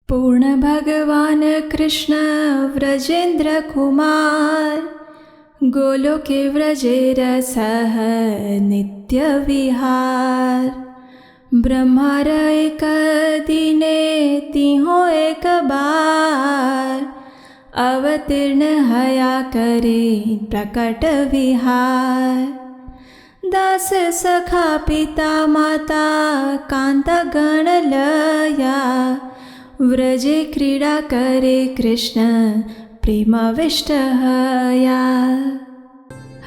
पूर्ण भगवान कृष्ण व्रजेन्द्र कुमार, गोलोके व्रजे रसः नित्य विहार। ब्रह्मार एक दिने तिहो एक बार, अवतीर्ण हया करे प्रकट विहार। दास सखा पिता माता कांता गण लया, व्रजे क्रीड़ा करे कृष्ण प्रेमाविष्ट हया।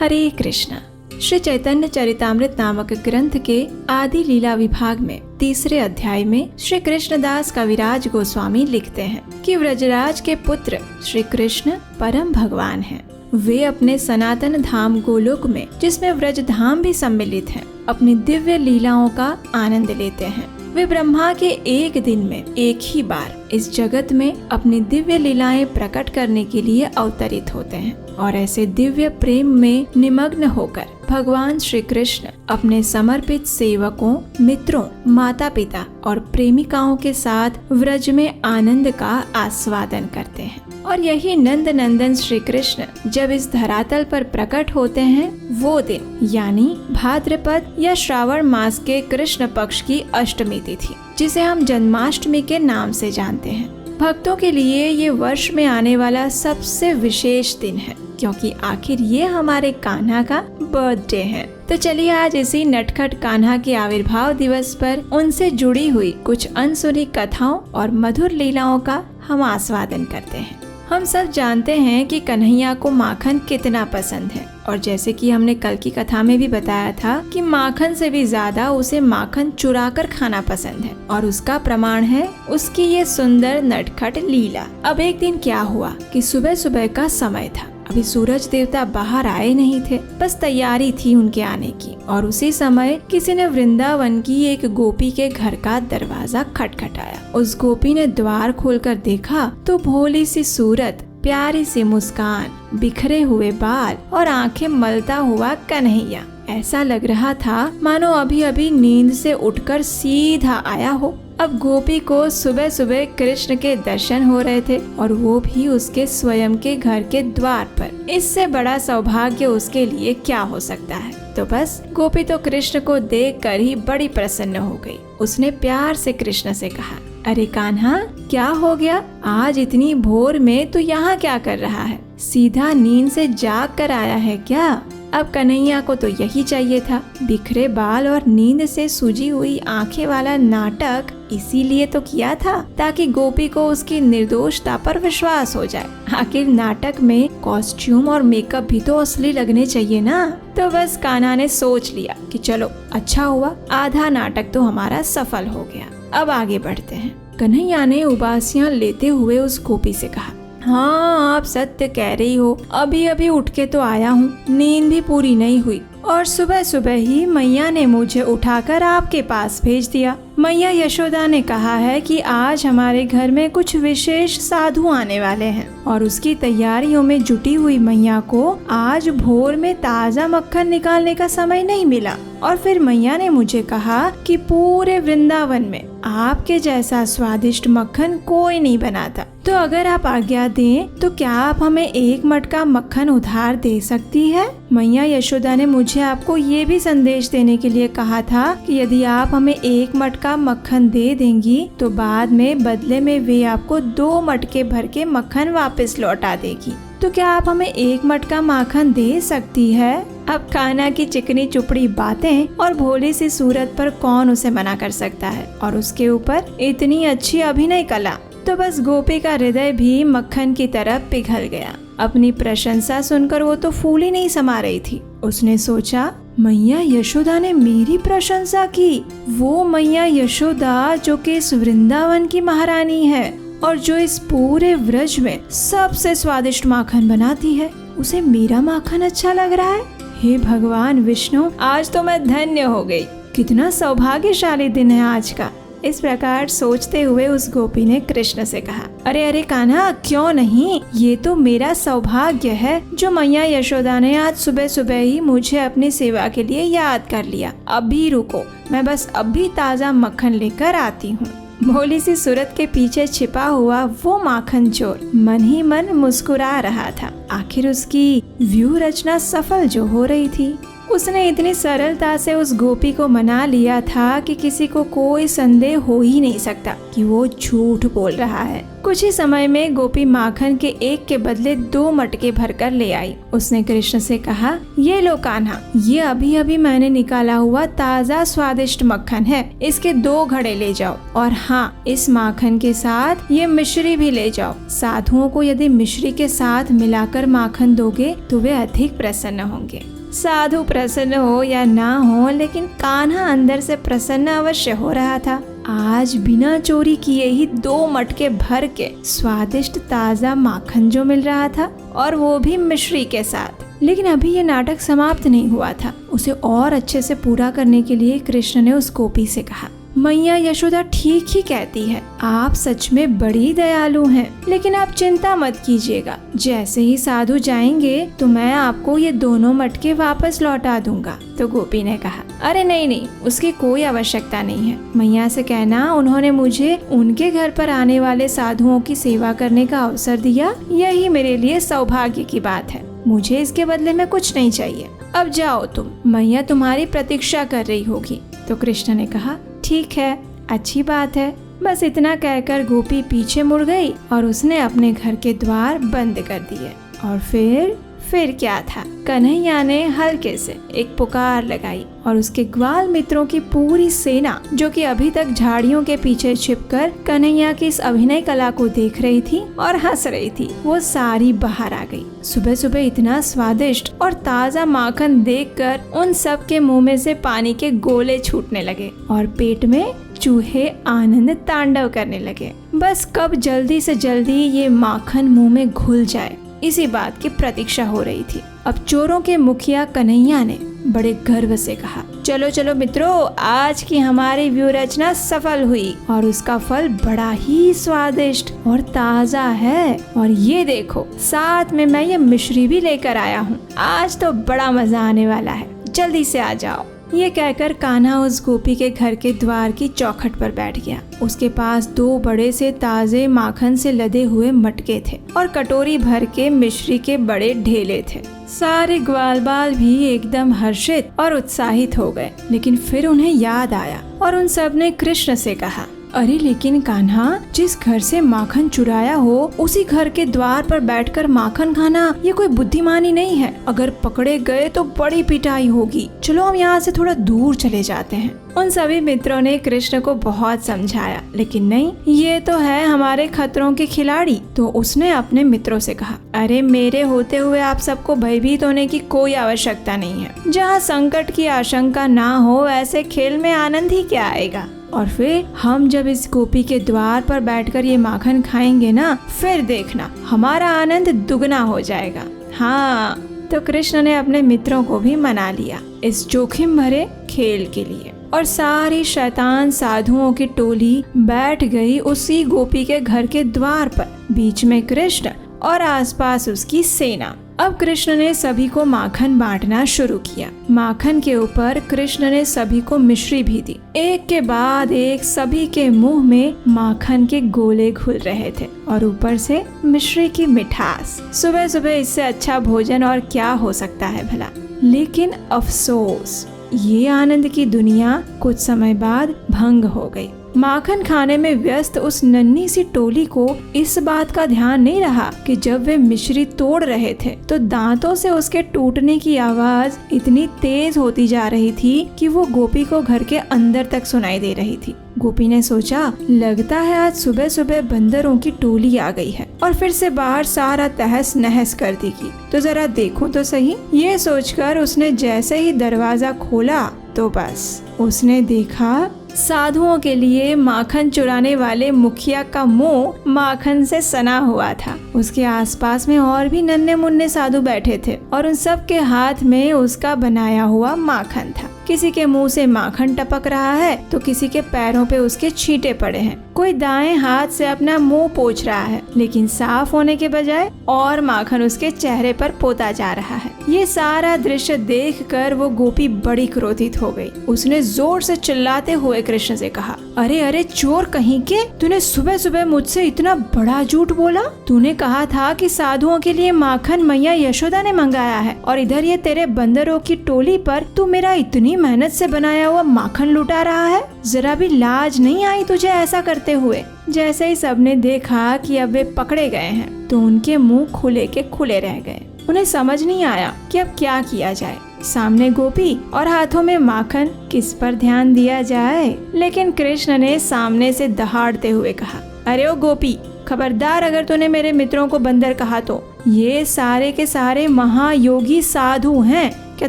हरे कृष्ण। श्री चैतन्य चरितामृत नामक ग्रंथ के आदि लीला विभाग में तीसरे अध्याय में श्री कृष्णदास कविराज गोस्वामी लिखते हैं कि व्रजराज के पुत्र श्री कृष्ण परम भगवान हैं। वे अपने सनातन धाम गोलोक में, जिसमें व्रज धाम भी सम्मिलित है, अपनी दिव्य लीलाओं का आनंद लेते हैं। वे ब्रह्मा के एक दिन में एक ही बार इस जगत में अपनी दिव्य लीलाएं प्रकट करने के लिए अवतरित होते हैं और ऐसे दिव्य प्रेम में निमग्न होकर भगवान श्री कृष्ण अपने समर्पित सेवकों, मित्रों, माता पिता और प्रेमिकाओं के साथ व्रज में आनंद का आस्वादन करते हैं। और यही नंद नंदन श्री कृष्ण जब इस धरातल पर प्रकट होते हैं, वो दिन यानी भाद्रपद या श्रावण मास के कृष्ण पक्ष की अष्टमी तिथि, जिसे हम जन्माष्टमी के नाम से जानते हैं, भक्तों के लिए ये वर्ष में आने वाला सबसे विशेष दिन है, क्योंकि आखिर ये हमारे कान्हा का बर्थडे है। तो चलिए आज इसी नटखट कान्हा के आविर्भाव दिवस पर उनसे जुड़ी हुई कुछ अनसुनी कथाओं और मधुर लीलाओं का हम आस्वादन करते हैं। हम सब जानते हैं कि कन्हैया को माखन कितना पसंद है, और जैसे कि हमने कल की कथा में भी बताया था कि माखन से भी ज्यादा उसे माखन चुरा कर खाना पसंद है, और उसका प्रमाण है उसकी ये सुंदर नटखट लीला। अब एक दिन क्या हुआ कि सुबह सुबह का समय था, अभी सूरज देवता बाहर आए नहीं थे, बस तैयारी थी उनके आने की, और उसी समय किसी ने वृंदावन की एक गोपी के घर का दरवाजा खटखटाया। उस गोपी ने द्वार खोलकर देखा तो भोली सी सूरत, प्यारी सी मुस्कान, बिखरे हुए बाल और आंखें मलता हुआ कन्हैया। ऐसा लग रहा था मानो अभी अभी नींद से उठकर सीधा आया हो। अब गोपी को सुबह सुबह कृष्ण के दर्शन हो रहे थे, और वो भी उसके स्वयं के घर के द्वार पर। इससे बड़ा सौभाग्य उसके लिए क्या हो सकता है। तो बस गोपी तो कृष्ण को देखकर ही बड़ी प्रसन्न हो गई। उसने प्यार से कृष्ण से कहा, अरे कान्हा, क्या हो गया? आज इतनी भोर में तू यहाँ क्या कर रहा है? सीधा नींद से जाग कर आया है क्या? अब कन्हैया को तो यही चाहिए था, बिखरे बाल और नींद से सूजी हुई आंखें वाला नाटक इसीलिए तो किया था ताकि गोपी को उसकी निर्दोषता पर विश्वास हो जाए। आखिर नाटक में कॉस्ट्यूम और मेकअप भी तो असली लगने चाहिए ना। तो बस कान्हा ने सोच लिया कि चलो अच्छा हुआ, आधा नाटक तो हमारा सफल हो गया। अब आगे बढ़ते हैं। कन्हैया ने उबासियां लेते हुए उस गोपी से कहा, हाँ आप सत्य कह रही हो, अभी अभी उठ के तो आया हूँ, नींद भी पूरी नहीं हुई, और सुबह सुबह ही मैया ने मुझे उठाकर आपके पास भेज दिया। मैया यशोदा ने कहा है कि आज हमारे घर में कुछ विशेष साधु आने वाले हैं, और उसकी तैयारियों में जुटी हुई मैया को आज भोर में ताजा मक्खन निकालने का समय नहीं मिला, और फिर मैया ने मुझे कहा कि पूरे वृंदावन में आपके जैसा स्वादिष्ट मक्खन कोई नहीं बनाता। तो अगर आप आज्ञा दें तो क्या आप हमें एक मटका मक्खन उधार दे सकती है? मैया यशोदा ने मुझे आपको ये भी संदेश देने के लिए कहा था कि यदि आप हमें एक मटका मक्खन दे देंगी तो बाद में बदले में वे आपको 2 मटके भर के मक्खन वापस लौटा देगी। तो क्या आप हमें एक मटका माखन दे सकती है? अब कान्हा की चिकनी चुपड़ी बातें और भोली सी सूरत पर कौन उसे मना कर सकता है, और उसके ऊपर इतनी अच्छी अभिनय कला। तो बस गोपी का हृदय भी मक्खन की तरह पिघल गया। अपनी प्रशंसा सुनकर वो तो फूल ही नहीं समा रही थी। उसने सोचा, मैया यशोदा ने मेरी प्रशंसा की, वो मैया यशोदा जो कि इस वृंदावन की महारानी है और जो इस पूरे व्रज में सबसे स्वादिष्ट माखन बनाती है, उसे मेरा माखन अच्छा लग रहा है। हे भगवान विष्णु, आज तो मैं धन्य हो गई। कितना सौभाग्यशाली दिन है आज का। इस प्रकार सोचते हुए उस गोपी ने कृष्ण से कहा, अरे अरे कान्हा, क्यों नहीं, ये तो मेरा सौभाग्य है जो मैया यशोदा ने आज सुबह सुबह ही मुझे अपनी सेवा के लिए याद कर लिया। अभी रुको, मैं बस अभी ताजा मक्खन लेकर आती हूँ। भोली सी सूरत के पीछे छिपा हुआ वो माखन चोर मन ही मन मुस्कुरा रहा था। आखिर उसकी व्यू रचना सफल जो हो रही थी। उसने इतनी सरलता से उस गोपी को मना लिया था कि किसी को कोई संदेह हो ही नहीं सकता कि वो झूठ बोल रहा है। कुछ ही समय में गोपी माखन के एक के बदले 2 मटके भरकर ले आई। उसने कृष्ण से कहा, ये लो कान्हा, ये अभी अभी मैंने निकाला हुआ ताज़ा स्वादिष्ट मक्खन है, इसके 2 घड़े ले जाओ। और हाँ, इस माखन के साथ ये मिश्री भी ले जाओ। साधुओं को यदि मिश्री के साथ मिलाकर माखन दोगे तो वे अधिक प्रसन्न होंगे। साधु प्रसन्न हो या ना हो, लेकिन कान्हा अंदर से प्रसन्न अवश्य हो रहा था। आज बिना चोरी किए ही 2 मटके भर के स्वादिष्ट ताज़ा माखन जो मिल रहा था, और वो भी मिश्री के साथ। लेकिन अभी ये नाटक समाप्त नहीं हुआ था। उसे और अच्छे से पूरा करने के लिए कृष्ण ने उस गोपी से कहा, मैया यशोदा ठीक ही कहती है, आप सच में बड़ी दयालु हैं। लेकिन आप चिंता मत कीजिएगा, जैसे ही साधु जाएंगे तो मैं आपको ये दोनों मटके वापस लौटा दूंगा। तो गोपी ने कहा, अरे नहीं, उसकी कोई आवश्यकता नहीं है। मैया से कहना उन्होंने मुझे उनके घर पर आने वाले साधुओं की सेवा करने का अवसर दिया, यही मेरे लिए सौभाग्य की बात है। मुझे इसके बदले में कुछ नहीं चाहिए। अब जाओ तुम, मैया तुम्हारी प्रतीक्षा कर रही होगी। तो कृष्ण ने कहा, ठीक है, अच्छी बात है। बस इतना कहकर गोपी पीछे मुड़ गई और उसने अपने घर के द्वार बंद कर दिए। और फिर क्या था, कन्हैया ने हल्के से एक पुकार लगाई और उसके ग्वाल मित्रों की पूरी सेना, जो कि अभी तक झाड़ियों के पीछे छिपकर कन्हैया की इस अभिनय कला को देख रही थी और हंस रही थी, वो सारी बाहर आ गई। सुबह सुबह इतना स्वादिष्ट और ताज़ा माखन देखकर उन सब के मुंह में से पानी के गोले छूटने लगे और पेट में चूहे आनंद तांडव करने लगे। बस कब जल्दी से जल्दी ये माखन मुंह में घुल जाए, इसी बात की प्रतीक्षा हो रही थी। अब चोरों के मुखिया कन्हैया ने बड़े गर्व से कहा, चलो चलो मित्रों, आज की हमारी व्यू रचना सफल हुई और उसका फल बड़ा ही स्वादिष्ट और ताज़ा है। और ये देखो, साथ में मैं ये मिश्री भी लेकर आया हूँ। आज तो बड़ा मजा आने वाला है, जल्दी से आ जाओ। ये कहकर कान्हा उस गोपी के घर के द्वार की चौखट पर बैठ गया। उसके पास 2 बड़े से ताजे माखन से लदे हुए मटके थे और कटोरी भर के मिश्री के बड़े ढेले थे। सारे ग्वाल बाल भी एकदम हर्षित और उत्साहित हो गए। लेकिन फिर उन्हें याद आया और उन सब ने कृष्ण से कहा, अरे लेकिन कान्हा, जिस घर से माखन चुराया हो उसी घर के द्वार पर बैठकर माखन खाना ये कोई बुद्धिमानी नहीं है। अगर पकड़े गए तो बड़ी पिटाई होगी। चलो हम यहाँ से थोड़ा दूर चले जाते हैं। उन सभी मित्रों ने कृष्ण को बहुत समझाया, लेकिन नहीं, ये तो है हमारे खतरों के खिलाड़ी। तो उसने अपने मित्रों से कहा, अरे मेरे होते हुए आप सबको भयभीत होने की कोई आवश्यकता नहीं है। जहाँ संकट की आशंका ना हो, ऐसे खेल में आनंद ही क्या आएगा। और फिर हम जब इस गोपी के द्वार पर बैठकर ये माखन खाएंगे ना, फिर देखना हमारा आनंद दुगना हो जाएगा। हाँ, तो कृष्ण ने अपने मित्रों को भी मना लिया इस जोखिम भरे खेल के लिए। और सारी शैतान साधुओं की टोली बैठ गई उसी गोपी के घर के द्वार पर, बीच में कृष्ण और आसपास उसकी सेना। अब कृष्ण ने सभी को माखन बांटना शुरू किया। माखन के ऊपर कृष्ण ने सभी को मिश्री भी दी। एक के बाद एक सभी के मुंह में माखन के गोले घुल रहे थे और ऊपर से मिश्री की मिठास। सुबह सुबह इससे अच्छा भोजन और क्या हो सकता है भला। लेकिन अफसोस, ये आनंद की दुनिया कुछ समय बाद भंग हो गई। माखन खाने में व्यस्त उस नन्ही सी टोली को इस बात का ध्यान नहीं रहा कि जब वे मिश्री तोड़ रहे थे तो दांतों से उसके टूटने की आवाज इतनी तेज होती जा रही थी कि वो गोपी को घर के अंदर तक सुनाई दे रही थी। गोपी ने सोचा, लगता है आज सुबह सुबह बंदरों की टोली आ गई है और फिर से बाहर सारा तहस नहस कर देगी। तो जरा देखूं तो सही। ये सोचकर उसने जैसे ही दरवाजा खोला तो बस उसने देखा साधुओं के लिए माखन चुराने वाले मुखिया का मुंह माखन से सना हुआ था। उसके आसपास में और भी नन्हे मुन्ने साधु बैठे थे और उन सब के हाथ में उसका बनाया हुआ माखन था। किसी के मुंह से माखन टपक रहा है तो किसी के पैरों पे उसके छींटे पड़े हैं। कोई दाएं हाथ से अपना मुंह पोंछ रहा है, लेकिन साफ होने के बजाय और माखन उसके चेहरे पर पोता जा रहा है। ये सारा दृश्य देखकर वो गोपी बड़ी क्रोधित हो गई। उसने जोर से चिल्लाते हुए कृष्ण से कहा, अरे अरे चोर कहीं के, तूने सुबह सुबह मुझसे इतना बड़ा झूठ बोला। तूने कहा था कि साधुओं के लिए माखन मैया यशोदा ने मंगाया है, और इधर ये तेरे बंदरों की टोली पर तू मेरा इतनी मेहनत से बनाया हुआ माखन लुटा रहा है। जरा भी लाज नहीं आई तुझे ऐसा करते हुए। जैसे ही सबने देखा कि अब वे पकड़े गए हैं, तो उनके मुंह खुले के खुले रह गए। उन्हें समझ नहीं आया कि अब क्या किया जाए। सामने गोपी और हाथों में माखन, किस पर ध्यान दिया जाए। लेकिन कृष्ण ने सामने से दहाड़ते हुए कहा, अरे ओ गोपी, खबरदार अगर तूने मेरे मित्रों को बंदर कहा तो। ये सारे के सारे महायोगी साधु हैं, क्या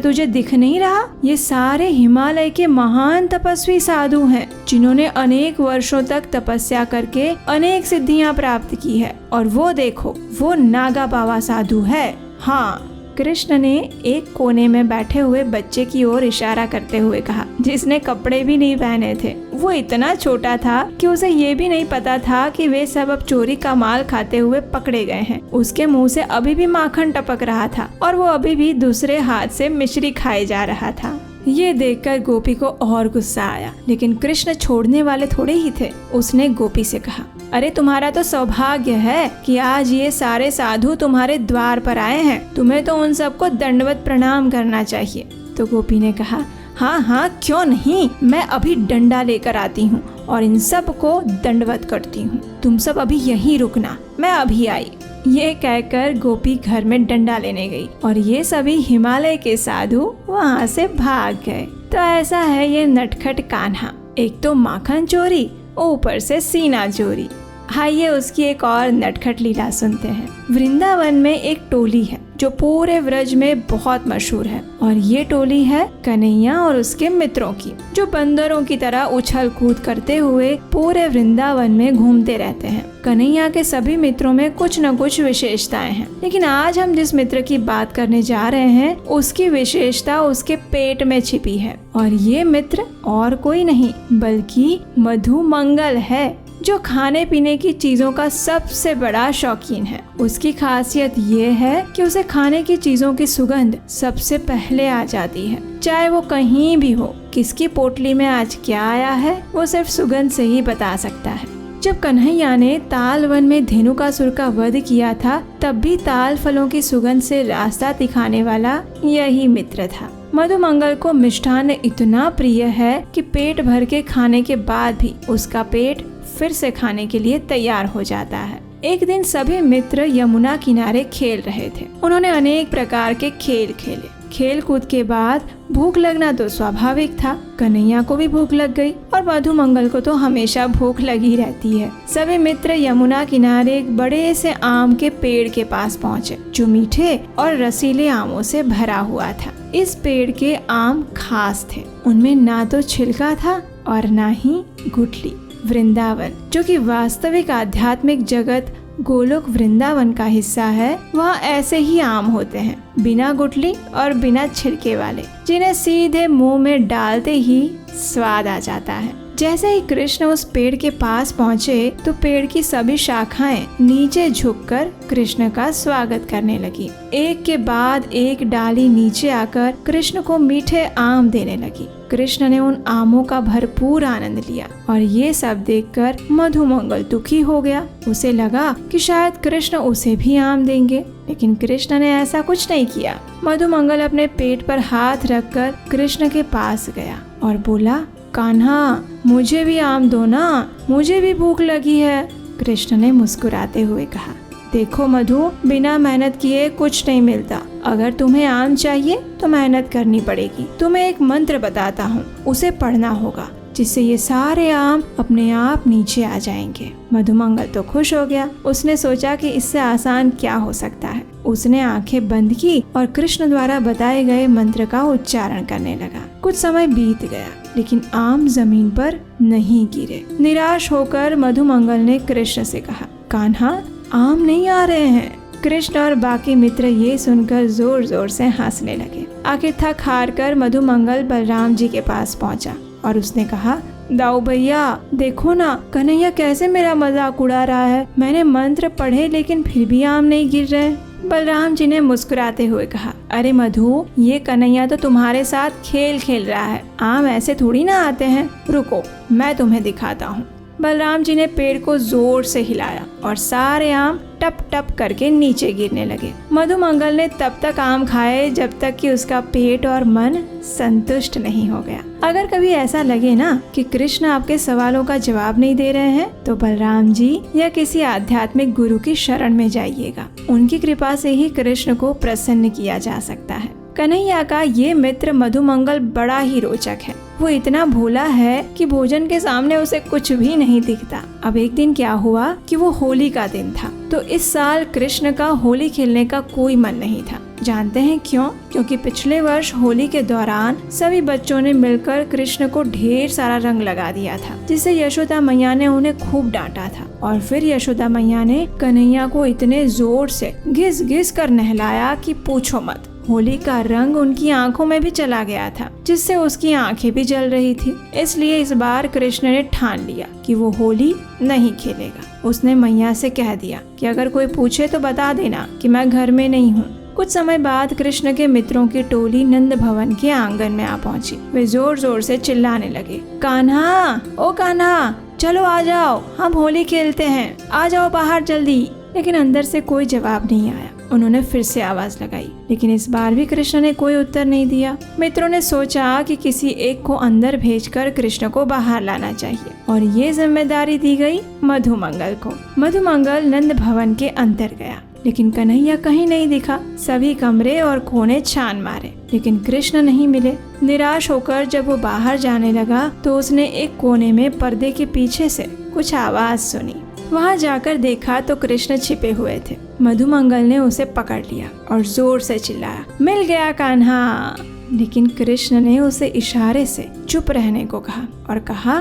तुझे दिख नहीं रहा? ये सारे हिमालय के महान तपस्वी साधु हैं, जिन्होंने अनेक वर्षों तक तपस्या करके अनेक सिद्धियां प्राप्त की है। और वो देखो, वो नागा बाबा साधु है। हाँ, कृष्ण ने एक कोने में बैठे हुए बच्चे की ओर इशारा करते हुए कहा, जिसने कपड़े भी नहीं पहने थे। वो इतना छोटा था कि उसे ये भी नहीं पता था कि वे सब अब चोरी का माल खाते हुए पकड़े गए हैं। उसके मुंह से अभी भी माखन टपक रहा था, और वो अभी भी दूसरे हाथ से मिश्री खाए जा रहा था। ये देखकर गोपी को और गुस्सा आया, लेकिन कृष्ण छोड़ने वाले थोड़े ही थे। उसने गोपी से कहा, अरे तुम्हारा तो सौभाग्य है कि आज ये सारे साधु तुम्हारे द्वार पर आए हैं। तुम्हें तो उन सबको दंडवत प्रणाम करना चाहिए। तो गोपी ने कहा, हाँ हाँ क्यों नहीं, मैं अभी डंडा लेकर आती हूँ और इन सब को दंडवत करती हूँ। तुम सब अभी यहीं रुकना, मैं अभी आई। ये कहकर गोपी घर में डंडा लेने गई, और ये सभी हिमालय के साधु वहाँ से भाग गए। तो ऐसा है ये नटखट कान्हा, एक तो माखन चोरी, ऊपर से सीना चोरी। आइए उसकी एक और नटखट लीला सुनते हैं। वृंदावन में एक टोली है जो पूरे व्रज में बहुत मशहूर है, और ये टोली है कन्हैया और उसके मित्रों की, जो बंदरों की तरह उछल कूद करते हुए पूरे वृंदावन में घूमते रहते हैं। कन्हैया के सभी मित्रों में कुछ न कुछ विशेषताएं हैं, लेकिन आज हम जिस मित्र की बात करने जा रहे हैं, उसकी विशेषता उसके पेट में छिपी है। और ये मित्र और कोई नहीं बल्कि मधुमंगल है, जो खाने पीने की चीजों का सबसे बड़ा शौकीन है। उसकी खासियत ये है कि उसे खाने की चीजों की सुगंध सबसे पहले आ जाती है, चाहे वो कहीं भी हो। किसकी पोटली में आज क्या आया है, वो सिर्फ सुगंध से ही बता सकता है। जब कन्हैया ने ताल वन में धेनुकासुर का वध किया था, तब भी ताल फलों की सुगंध से रास्ता दिखाने वाला यही मित्र था। मधुमंगल को मिष्ठान्न इतना प्रिय है कि पेट भर के खाने के बाद भी उसका पेट फिर से खाने के लिए तैयार हो जाता है। एक दिन सभी मित्र यमुना किनारे खेल रहे थे। उन्होंने अनेक प्रकार के खेल खेले। खेल कूद के बाद भूख लगना तो स्वाभाविक था। कन्हैया को भी भूख लग गई, और मधुमंगल को तो हमेशा भूख लगी रहती है। सभी मित्र यमुना किनारे एक बड़े से आम के पेड़ के पास पहुँचे, जो मीठे और रसीले आमों से भरा हुआ था। इस पेड़ के आम खास थे। उनमें ना तो छिलका था और ना ही गुठली। वृंदावन, जो कि वास्तविक आध्यात्मिक जगत गोलोक वृंदावन का हिस्सा है, वहाँ ऐसे ही आम होते हैं, बिना गुठली और बिना छिलके वाले, जिन्हें सीधे मुंह में डालते ही स्वाद आ जाता है। जैसे ही कृष्ण उस पेड़ के पास पहुँचे, तो पेड़ की सभी शाखाएं नीचे झुककर कृष्ण का स्वागत करने लगी। एक के बाद एक डाली नीचे आकर कृष्ण को मीठे आम देने लगी। कृष्ण ने उन आमों का भरपूर आनंद लिया, और ये सब देखकर मधुमंगल दुखी हो गया। उसे लगा कि शायद कृष्ण उसे भी आम देंगे, लेकिन कृष्ण ने ऐसा कुछ नहीं किया। मधुमंगल अपने पेट पर हाथ रखकर कृष्ण के पास गया और बोला, कान्हा, मुझे भी आम दो ना, मुझे भी भूख लगी है। कृष्ण ने मुस्कुराते हुए कहा, देखो मधु, बिना मेहनत किए कुछ नहीं मिलता। अगर तुम्हें आम चाहिए तो मेहनत करनी पड़ेगी। तुम्हें एक मंत्र बताता हूँ, उसे पढ़ना होगा, जिससे ये सारे आम अपने आप नीचे आ जाएंगे। मधुमंगल तो खुश हो गया। उसने सोचा कि इससे आसान क्या हो सकता है। उसने आंखें बंद की और कृष्ण द्वारा बताए गए मंत्र का उच्चारण करने लगा। कुछ समय बीत गया, लेकिन आम जमीन पर नहीं गिरे। निराश होकर मधुमंगल ने कृष्ण से कहा, कान्हा, आम नहीं आ रहे हैं। कृष्ण और बाकी मित्र ये सुनकर जोर जोर से हंसने लगे। आखिर थक हार कर मधुमंगल बलराम जी के पास पहुंचा और उसने कहा, दाऊ भैया देखो ना, कन्हैया कैसे मेरा मजाक उड़ा रहा है। मैंने मंत्र पढ़े लेकिन फिर भी आम नहीं गिर रहे। बलराम जी ने मुस्कुराते हुए कहा, अरे मधु, ये कन्हैया तो तुम्हारे साथ खेल खेल रहा है, आम ऐसे थोड़ी ना आते हैं। रुको, मैं तुम्हें दिखाता हूँ। बलराम जी ने पेड़ को जोर से हिलाया और सारे आम टप टप करके नीचे गिरने लगे। मधुमंगल ने तब तक आम खाए जब तक कि उसका पेट और मन संतुष्ट नहीं हो गया। अगर कभी ऐसा लगे ना कि कृष्ण आपके सवालों का जवाब नहीं दे रहे हैं, तो बलराम जी या किसी आध्यात्मिक गुरु की शरण में जाइएगा। उनकी कृपा से ही कृष्ण को प्रसन्न किया जा सकता है। कन्हैया का ये मित्र मधुमंगल बड़ा ही रोचक है। वो इतना भोला है कि भोजन के सामने उसे कुछ भी नहीं दिखता। अब एक दिन क्या हुआ कि वो होली का दिन था, तो इस साल कृष्ण का होली खेलने का कोई मन नहीं था। जानते हैं क्यों? क्योंकि पिछले वर्ष होली के दौरान सभी बच्चों ने मिलकर कृष्ण को ढेर सारा रंग लगा दिया था, जिससे यशोदा मैया ने उन्हें खूब डांटा था। और फिर यशोदा मैया ने कन्हैया को इतने जोर से घिस घिस कर नहलाया कि पूछो मत। होली का रंग उनकी आंखों में भी चला गया था, जिससे उसकी आंखें भी जल रही थी। इसलिए इस बार कृष्ण ने ठान लिया कि वो होली नहीं खेलेगा। उसने मैया से कह दिया कि अगर कोई पूछे तो बता देना कि मैं घर में नहीं हूँ। कुछ समय बाद कृष्ण के मित्रों की टोली नंद भवन के आंगन में आ पहुंची। वे जोर जोर से चिल्लाने लगे, कान्हा, ओ कान्हा, चलो आ जाओ, हम होली खेलते हैं, आ जाओ बाहर जल्दी। लेकिन अंदर से कोई जवाब नहीं आया। उन्होंने फिर से आवाज लगाई, लेकिन इस बार भी कृष्ण ने कोई उत्तर नहीं दिया। मित्रों ने सोचा कि किसी एक को अंदर भेजकर कृष्ण को बाहर लाना चाहिए, और ये जिम्मेदारी दी गई मधुमंगल को। मधुमंगल नंद भवन के अंदर गया, लेकिन कन्हैया कहीं नहीं दिखा। सभी कमरे और कोने छान मारे, लेकिन कृष्ण नहीं मिले। निराश होकर जब वो बाहर जाने लगा, तो उसने एक कोने में पर्दे के पीछे से कुछ आवाज सुनी। वहाँ जाकर देखा तो कृष्ण छिपे हुए थे। मधुमंगल ने उसे पकड़ लिया और जोर से चिल्लाया, मिल गया कान्हा। लेकिन कृष्ण ने उसे इशारे से चुप रहने को कहा और कहा,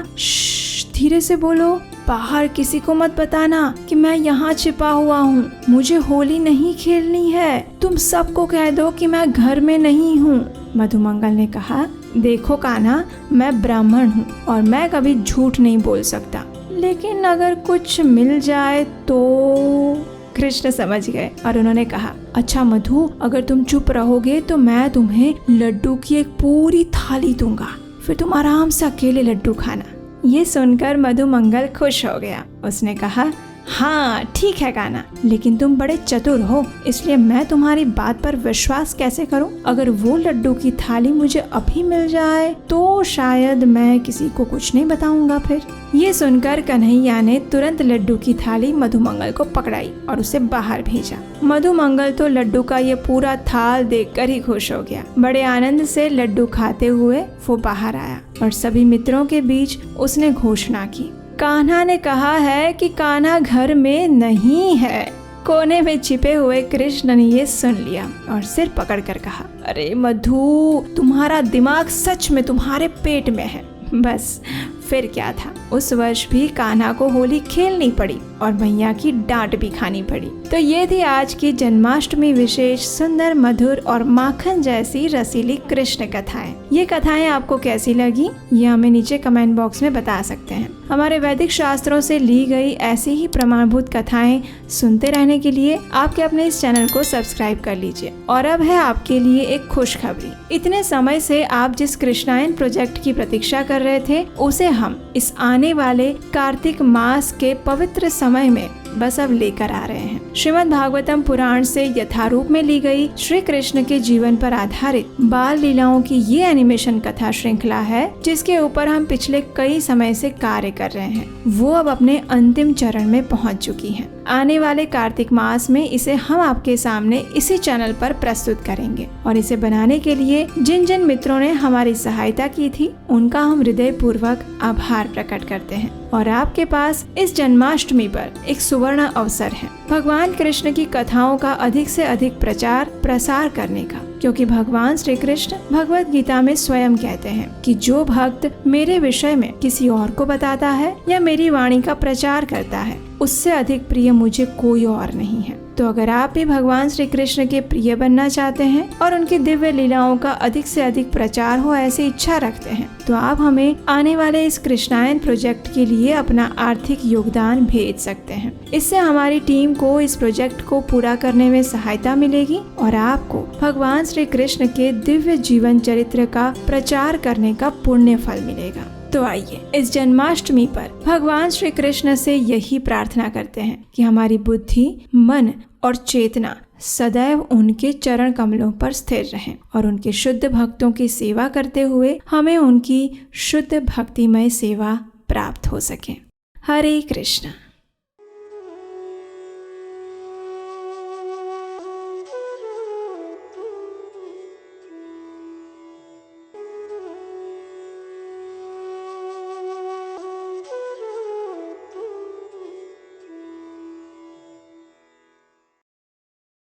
धीरे से बोलो, बाहर किसी को मत बताना कि मैं यहाँ छिपा हुआ हूँ। मुझे होली नहीं खेलनी है। तुम सबको कह दो कि मैं घर में नहीं हूँ। मधुमंगल ने कहा, देखो कान्हा, मैं ब्राह्मण हूँ और मैं कभी झूठ नहीं बोल सकता, लेकिन अगर कुछ मिल जाए तो। कृष्ण समझ गए और उन्होंने कहा, अच्छा मधु, अगर तुम चुप रहोगे तो मैं तुम्हें लड्डू की एक पूरी थाली दूंगा, फिर तुम आराम से अकेले लड्डू खाना। ये सुनकर मधुमंगल खुश हो गया। उसने कहा, हाँ ठीक है कान्हा, लेकिन तुम बड़े चतुर हो, इसलिए मैं तुम्हारी बात पर विश्वास कैसे करूं? अगर वो लड्डू की थाली मुझे अभी मिल जाए तो शायद मैं किसी को कुछ नहीं बताऊंगा। फिर ये सुनकर कन्हैया ने तुरंत लड्डू की थाली मधुमंगल को पकड़ाई और उसे बाहर भेजा। मधुमंगल तो लड्डू का ये पूरा थाल देखकर ही खुश हो गया। बड़े आनंद से लड्डू खाते हुए वो बाहर आया और सभी मित्रों के बीच उसने घोषणा की, कान्हा ने कहा है कि कान्हा घर में नहीं है। कोने में छिपे हुए कृष्ण ने ये सुन लिया और सिर पकड़कर कहा, अरे मधु, तुम्हारा दिमाग सच में तुम्हारे पेट में है। बस फिर क्या था, उस वर्ष भी कान्हा को होली खेलनी पड़ी और मैया की डांट भी खानी पड़ी। तो ये थी आज की जन्माष्टमी विशेष सुंदर, मधुर और माखन जैसी रसीली कृष्ण कथाएं। ये कथाएं आपको कैसी लगी, ये हमें नीचे कमेंट बॉक्स में बता सकते हैं। हमारे वैदिक शास्त्रों से ली गई ऐसी ही प्रमाणभूत कथाएं सुनते रहने के लिए आपके अपने इस चैनल को सब्सक्राइब कर लीजिए। और अब है आपके लिए एक खुशखबरी। इतने समय से आप जिस कृष्णायन प्रोजेक्ट की प्रतीक्षा कर रहे थे, उसे हम इस आने वाले कार्तिक मास के पवित्र समय में बस अब लेकर आ रहे हैं। श्रीमद् भागवतम पुराण से यथारूप में ली गई श्री कृष्ण के जीवन पर आधारित बाल लीलाओं की ये एनिमेशन कथा श्रृंखला है, जिसके ऊपर हम पिछले कई समय से कार्य कर रहे हैं। वो अब अपने अंतिम चरण में पहुंच चुकी है। आने वाले कार्तिक मास में इसे हम आपके सामने इसी चैनल पर प्रस्तुत करेंगे, और इसे बनाने के लिए जिन जिन मित्रों ने हमारी सहायता की थी, उनका हम हृदय पूर्वक आभार प्रकट करते हैं। और आपके पास इस जन्माष्टमी पर एक सुवर्ण अवसर है भगवान कृष्ण की कथाओं का अधिक से अधिक प्रचार प्रसार करने का, क्योंकि भगवान श्री कृष्ण भगवत गीता में स्वयं कहते हैं कि जो भक्त मेरे विषय में किसी और को बताता है या मेरी वाणी का प्रचार करता है, उससे अधिक प्रिय मुझे कोई और नहीं है। तो अगर आप भी भगवान श्री कृष्ण के प्रिय बनना चाहते हैं और उनकी दिव्य लीलाओं का अधिक से अधिक प्रचार हो ऐसी इच्छा रखते हैं, तो आप हमें आने वाले इस कृष्णायन प्रोजेक्ट के लिए अपना आर्थिक योगदान भेज सकते हैं। इससे हमारी टीम को इस प्रोजेक्ट को पूरा करने में सहायता मिलेगी और आपको भगवान श्री कृष्ण के दिव्य जीवन चरित्र का प्रचार करने का पुण्य फल मिलेगा। तो आइए इस जन्माष्टमी पर भगवान श्री कृष्ण से यही प्रार्थना करते हैं कि हमारी बुद्धि, मन और चेतना सदैव उनके चरण कमलों पर स्थिर रहें और उनके शुद्ध भक्तों की सेवा करते हुए हमें उनकी शुद्ध भक्तिमय सेवा प्राप्त हो सके। हरे कृष्ण।